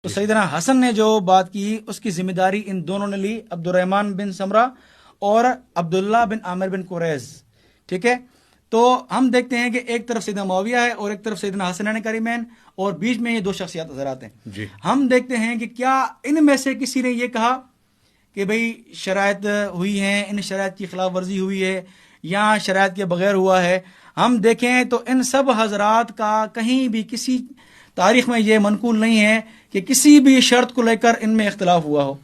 تو سیدنا حسن نے جو بات کی اس کی ذمہ داری ان دونوں نے لی، عبد الرحمن بن سمرہ اور عبداللہ بن عامر بن قریظ. ٹھیک ہے، تو ہم دیکھتے ہیں کہ ایک طرف سیدنا معاویہ ہے اور ایک طرف سیدنا حسنین کریمین، اور بیچ میں یہ دو شخصیات نظر آتے ہیں. جی. ہم دیکھتے ہیں کہ کیا ان میں سے کسی نے یہ کہا کہ بھئی شرائط ہوئی ہیں، ان شرائط کی خلاف ورزی ہوئی ہے یا شرائط کے بغیر ہوا ہے؟ ہم دیکھیں تو ان سب حضرات کا کہیں بھی کسی تاریخ میں یہ منقول نہیں ہے کہ کسی بھی شرط کو لے کر ان میں اختلاف ہوا ہو،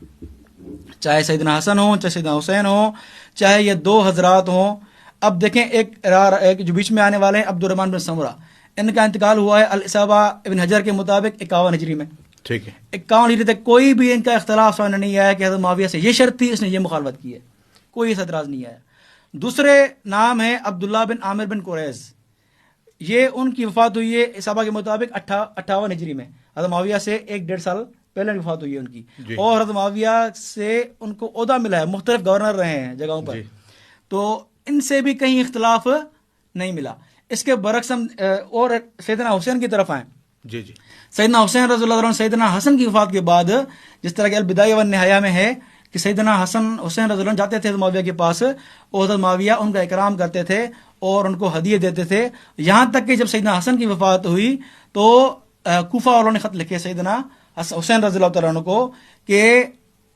چاہے سیدنا حسن ہو، چاہے سیدنا حسین ہو، چاہے یہ دو حضرات ہوں. اب دیکھیں ایک جو بیچ میں آنے والے ہیں عبد الرحمن بن سمرہ، ان کا انتقال ہوا ہے الاصابہ ابن حجر کے مطابق 51 ہجری میں. ٹھیک ہے. 51 ہجری تک کوئی بھی ان کا اختلاف سامنے نہیں آیا کہ حضرت معاویہ سے یہ شرط تھی، اس نے یہ مخالفت کی ہے، کوئی اس اعتراض نہیں آیا. دوسرے نام ہے عبداللہ بن عامر بن قریظ، یہ ان کی وفات ہوئی ہے اصابہ کے مطابق 58 ہجری میں، حضرت معاویہ سے 1-1.5 سال پہلے وفات ہوئی ہے ان کی. جی. اور حضرت معاویہ سے ان کو عہدہ ملا ہے، مختلف گورنر رہے ہیں جگہوں پر. جی. تو ان سے بھی کہیں اختلاف نہیں ملا. اس کے برعکس ہم اور سیدنا حسین کی طرف آئیں. جی جی. سیدنا حسین رضی اللہ عنہ سیدنا حسن کی وفات کے بعد، جس طرح کہ البدایہ والنہایہ میں ہے کہ سیدنا حسین رضی اللہ عنہ جاتے تھے حضرت معاویہ کے پاس، اور حضرت معاویہ ان کا اکرام کرتے تھے اور ان کو ہدیے دیتے تھے. یہاں تک کہ جب سیدنا حسن کی وفات ہوئی تو کوفہ والوں نے خط لکھے سیدنا حسین رضی اللہ عنہ کو کہ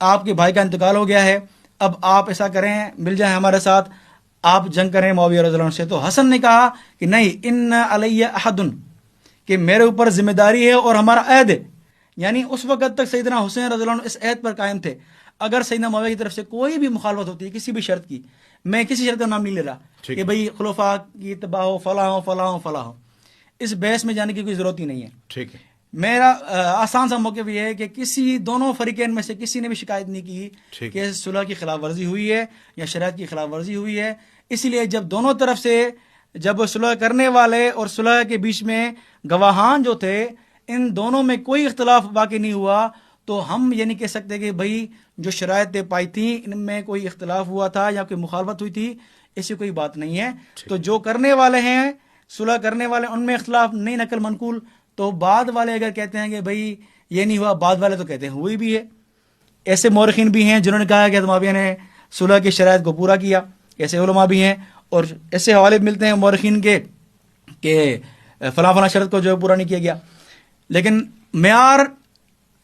آپ کے بھائی کا انتقال ہو گیا ہے، اب آپ ایسا کریں مل جائیں ہمارے ساتھ، آپ جنگ کریں معاویہ رضی اللہ عنہ سے. تو حسن نے کہا کہ نہیں، ان علیہ احد، کہ میرے اوپر ذمہ داری ہے اور ہمارا عہد ہے. یعنی اس وقت تک سیدنا حسین رضی اللہ عنہ اس عہد پر قائم تھے. اگر سیدنا معاویہ کی طرف سے کوئی بھی مخالفت ہوتی ہے کسی بھی شرط کی، میں کسی شرط کا نام نہیں لے رہا کہ بھئی خلفاء کی تباہ ہو، فلاں ہو فلاں ہو فلاں ہو، اس بحث میں جانے کی کوئی ضرورت ہی نہیں ہے. ٹھیک ہے. میرا آسان سا موقف یہ ہے کہ کسی دونوں فریقین میں سے کسی نے بھی شکایت نہیں کی کہ صلح کی خلاف ورزی ہوئی ہے یا شریعت کی خلاف ورزی ہوئی ہے. اس لیے جب دونوں طرف سے، جب صلح کرنے والے اور صلح کے بیچ میں گواہان جو تھے، ان دونوں میں کوئی اختلاف واقع نہیں ہوا، تو ہم یہ نہیں کہہ سکتے کہ بھئی جو شرائط پائی تھیں ان میں کوئی اختلاف ہوا تھا یا کوئی مخالفت ہوئی تھی، ایسی کوئی بات نہیں ہے. تو جو کرنے والے ہیں، صلح کرنے والے، ان میں اختلاف نہیں نقل منقول. تو بعد والے اگر کہتے ہیں کہ بھئی یہ نہیں ہوا، بعد والے تو کہتے ہیں ہوئی بھی ہے. ایسے مورخین بھی ہیں جنہوں نے کہا کہ حضرت معاویہ نے صلح کی شرائط کو پورا کیا، ایسے علماء بھی ہیں. اور ایسے حوالے ملتے ہیں مورخین کے کہ فلاں فلاں شرط کو جو پورا نہیں کیا گیا. لیکن معیار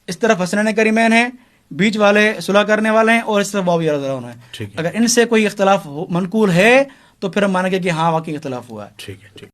اس طرف حسنین کریمین ہیں، بیچ والے صلح کرنے والے ہیں، اور اس طرف معاویہ رضی اللہ عنہ ہیں. اگر ان سے کوئی اختلاف منقول ہے تو پھر ہم مانیں گے کہ ہاں واقعی اختلاف ہوا ہے. ٹھیک ہے.